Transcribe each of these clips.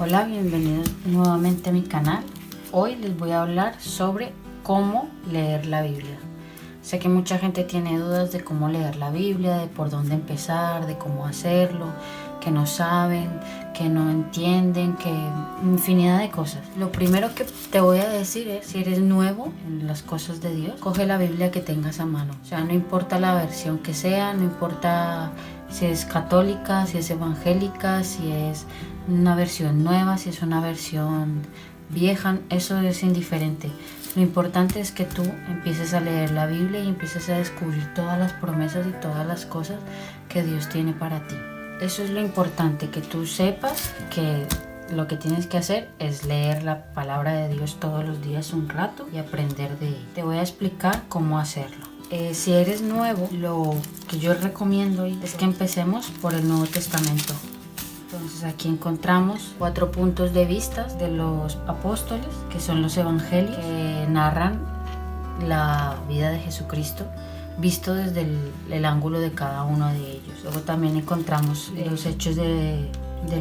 Hola, bienvenidos nuevamente a mi canal. Hoy les voy a hablar sobre cómo leer la Biblia. Sé que mucha gente tiene dudas de cómo leer la Biblia, de por dónde empezar, de cómo hacerlo, que no saben, que no entienden, que infinidad de cosas. Lo primero que te voy a decir es, si eres nuevo en las cosas de Dios, coge la Biblia que tengas a mano. O sea, no importa la versión que sea, no importa si es católica, si es evangélica, si es una versión nueva, si es una versión vieja, eso es indiferente. Lo importante es que tú empieces a leer la Biblia y empieces a descubrir todas las promesas y todas las cosas que Dios tiene para ti. Eso es lo importante, que tú sepas que lo que tienes que hacer es leer la palabra de Dios todos los días un rato y aprender de ella. Te voy a explicar cómo hacerlo. Si eres nuevo, lo que yo recomiendo es que empecemos por el Nuevo Testamento. Entonces aquí encontramos 4 puntos de vista de los apóstoles, que son los evangelios, que narran la vida de Jesucristo, visto desde el ángulo de cada uno de ellos. Luego también encontramos los hechos de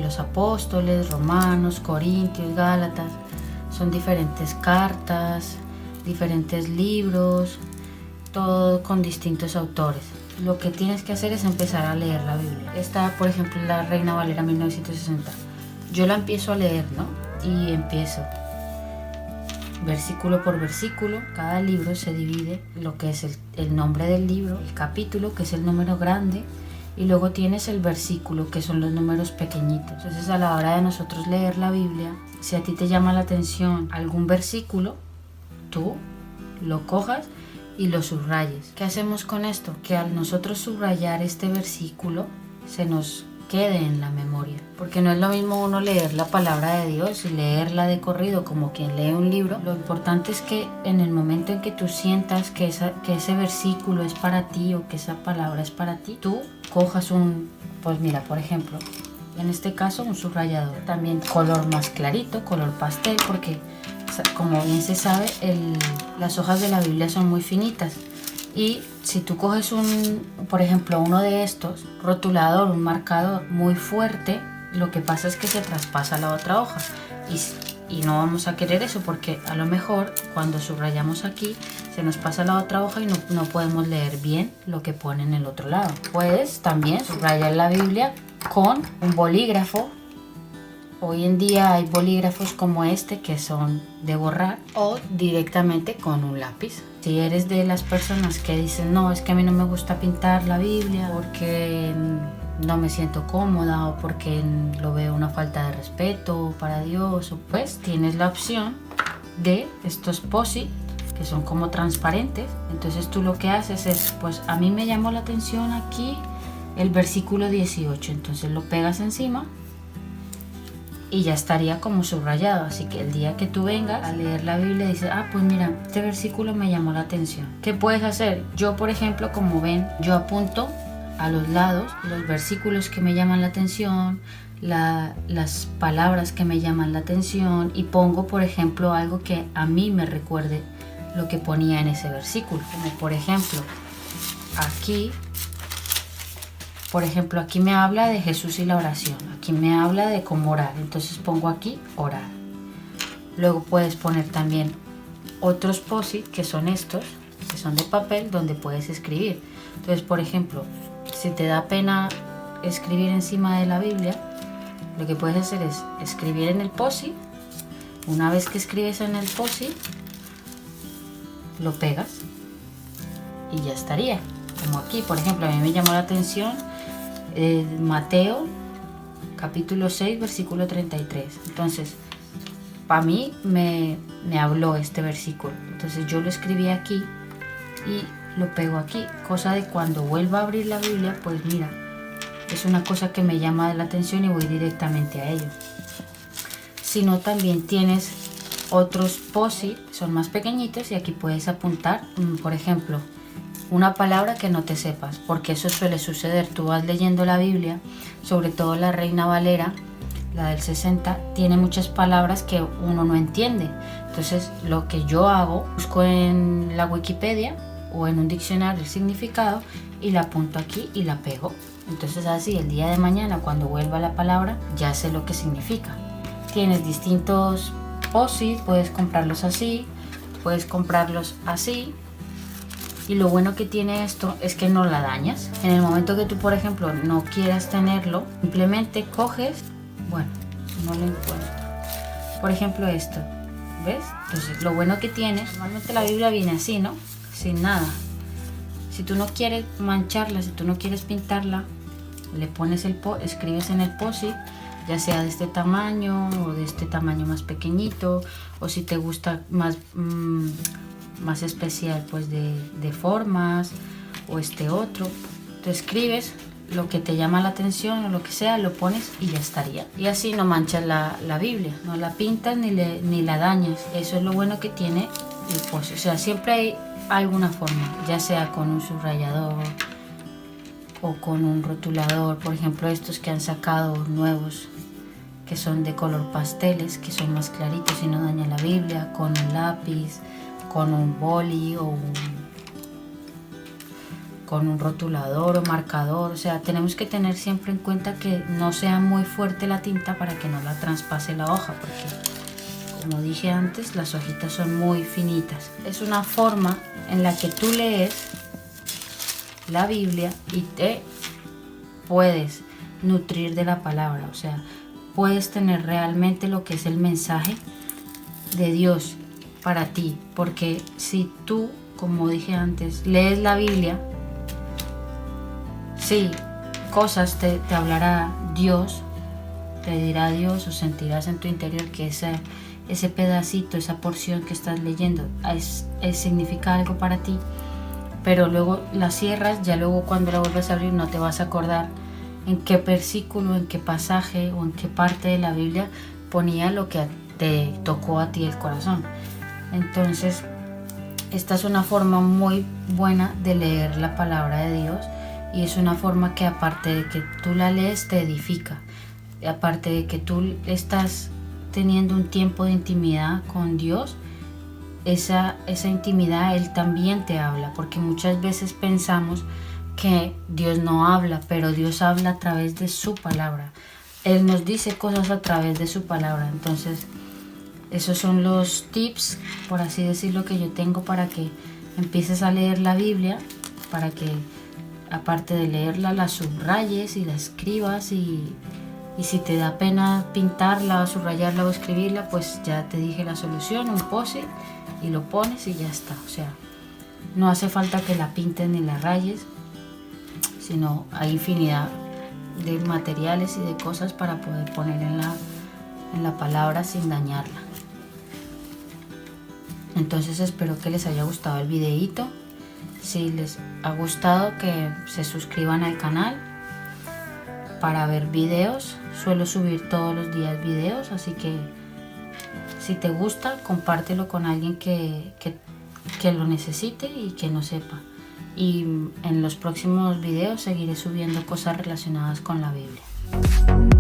los apóstoles, Romanos, Corintios, Gálatas. Son diferentes cartas, diferentes libros, todo con distintos autores. Lo que tienes que hacer es empezar a leer la Biblia. Esta, por ejemplo, la Reina Valera 1960. Yo la empiezo a leer, ¿no? Y empiezo versículo por versículo. Cada libro se divide, lo que es el nombre del libro, el capítulo, que es el número grande, y luego tienes el versículo, que son los números pequeñitos. Entonces, a la hora de nosotros leer la Biblia, si a ti te llama la atención algún versículo, tú lo cojas y lo subrayes. ¿Qué hacemos con esto? Que al nosotros subrayar este versículo se nos quede en la memoria, porque no es lo mismo uno leer la palabra de Dios y leerla de corrido como quien lee un libro. Lo importante es que en el momento en que tú sientas que ese versículo es para ti o que esa palabra es para ti, tú cojas pues mira, por ejemplo, en este caso un subrayador, también color más clarito, color pastel, porque como bien se sabe, las hojas de la Biblia son muy finitas, y si tú coges por ejemplo, uno de estos, rotulador, un marcador muy fuerte, lo que pasa es que se traspasa la otra hoja y no vamos a querer eso, porque a lo mejor cuando subrayamos aquí se nos pasa la otra hoja y no podemos leer bien lo que pone en el otro lado. Puedes también subrayar la Biblia con un bolígrafo. Hoy en día hay bolígrafos como este que son de borrar, o directamente con un lápiz. Si eres de las personas que dicen, no, es que a mí no me gusta pintar la Biblia porque no me siento cómoda o porque lo veo una falta de respeto para Dios, pues tienes la opción de estos post-it que son como transparentes. Entonces tú lo que haces es, pues a mí me llamó la atención aquí el versículo 18, entonces lo pegas encima y ya estaría como subrayado. Así que el día que tú vengas a leer la Biblia dices, pues mira, este versículo me llamó la atención. ¿Qué puedes hacer? Yo, por ejemplo, como ven, yo apunto a los lados los versículos que me llaman la atención, las palabras que me llaman la atención, y pongo, por ejemplo, algo que a mí me recuerde lo que ponía en ese versículo. Como por ejemplo, aquí me habla de Jesús y la oración. Aquí me habla de cómo orar. Entonces pongo aquí orar. Luego puedes poner también otros post-it, que son estos, que son de papel, donde puedes escribir. Entonces, por ejemplo, si te da pena escribir encima de la Biblia, lo que puedes hacer es escribir en el post-it. Una vez que escribes en el post-it, lo pegas y ya estaría. Como aquí, por ejemplo, a mí me llamó la atención Mateo capítulo 6 versículo 33. Entonces para mí me habló este versículo, entonces yo lo escribí aquí y lo pego aquí, cosa de cuando vuelva a abrir la Biblia, pues mira, es una cosa que me llama la atención y voy directamente a ello. Si no, también tienes otros post-it, son más pequeñitos, y aquí puedes apuntar, por ejemplo, una palabra que no te sepas, porque eso suele suceder. Tú vas leyendo la Biblia, sobre todo la Reina Valera, la del 60, tiene muchas palabras que uno no entiende. Entonces lo que yo hago, busco en la Wikipedia o en un diccionario el significado y la apunto aquí y la pego. Entonces así el día de mañana, cuando vuelva la palabra, ya sé lo que significa. tienes distintos post-it, puedes comprarlos así, puedes comprarlos así. Y lo bueno que tiene esto es que no la dañas. En el momento que tú, por ejemplo, no quieras tenerlo, simplemente coges, bueno, no lo encuentro. Por ejemplo esto, ¿ves? Entonces lo bueno que tiene, normalmente la Biblia viene así, ¿no? Sin nada. Si tú no quieres mancharla, si tú no quieres pintarla, le pones escribes en el post-it, ya sea de este tamaño o de este tamaño más pequeñito, o si te gusta más especial, pues de formas, o este otro. Tú escribes lo que te llama la atención o lo que sea, lo pones y ya estaría. Y así no manchas la Biblia, no la pintas ni la dañas. Eso es lo bueno que tiene el post-it. O sea, siempre hay alguna forma, ya sea con un subrayador o con un rotulador. Por ejemplo, estos que han sacado nuevos, que son de color pasteles, que son más claritos y no dañan la Biblia, con un lápiz, con un boli o con un rotulador o marcador. O sea, tenemos que tener siempre en cuenta que no sea muy fuerte la tinta para que no la traspase la hoja, porque como dije antes, las hojitas son muy finitas. Es una forma en la que tú lees la Biblia y te puedes nutrir de la palabra. O sea, puedes tener realmente lo que es el mensaje de Dios para ti, porque si tú, como dije antes, lees la Biblia, sí, cosas te hablará Dios, te dirá Dios, o sentirás en tu interior que ese pedacito, esa porción que estás leyendo significa algo para ti, pero luego la cierras, ya luego cuando la vuelves a abrir no te vas a acordar en qué versículo, en qué pasaje o en qué parte de la Biblia ponía lo que te tocó a ti el corazón. Entonces, esta es una forma muy buena de leer la palabra de Dios, y es una forma que, aparte de que tú la lees, te edifica. Aparte de que tú estás teniendo un tiempo de intimidad con Dios, esa intimidad Él también te habla, porque muchas veces pensamos que Dios no habla, pero Dios habla a través de su palabra. Él nos dice cosas a través de su palabra. Entonces, esos son los tips, por así decirlo, que yo tengo para que empieces a leer la Biblia, para que, aparte de leerla, la subrayes y la escribas, y si te da pena pintarla, subrayarla o escribirla, pues ya te dije la solución, un post-it, y lo pones y ya está. O sea, no hace falta que la pintes ni la rayes, sino hay infinidad de materiales y de cosas para poder poner en la palabra sin dañarla. Entonces espero que les haya gustado el videíto. Si les ha gustado, que se suscriban al canal para ver videos. Suelo subir todos los días videos, así que si te gusta, compártelo con alguien que lo necesite y que no sepa. Y en los próximos videos seguiré subiendo cosas relacionadas con la Biblia.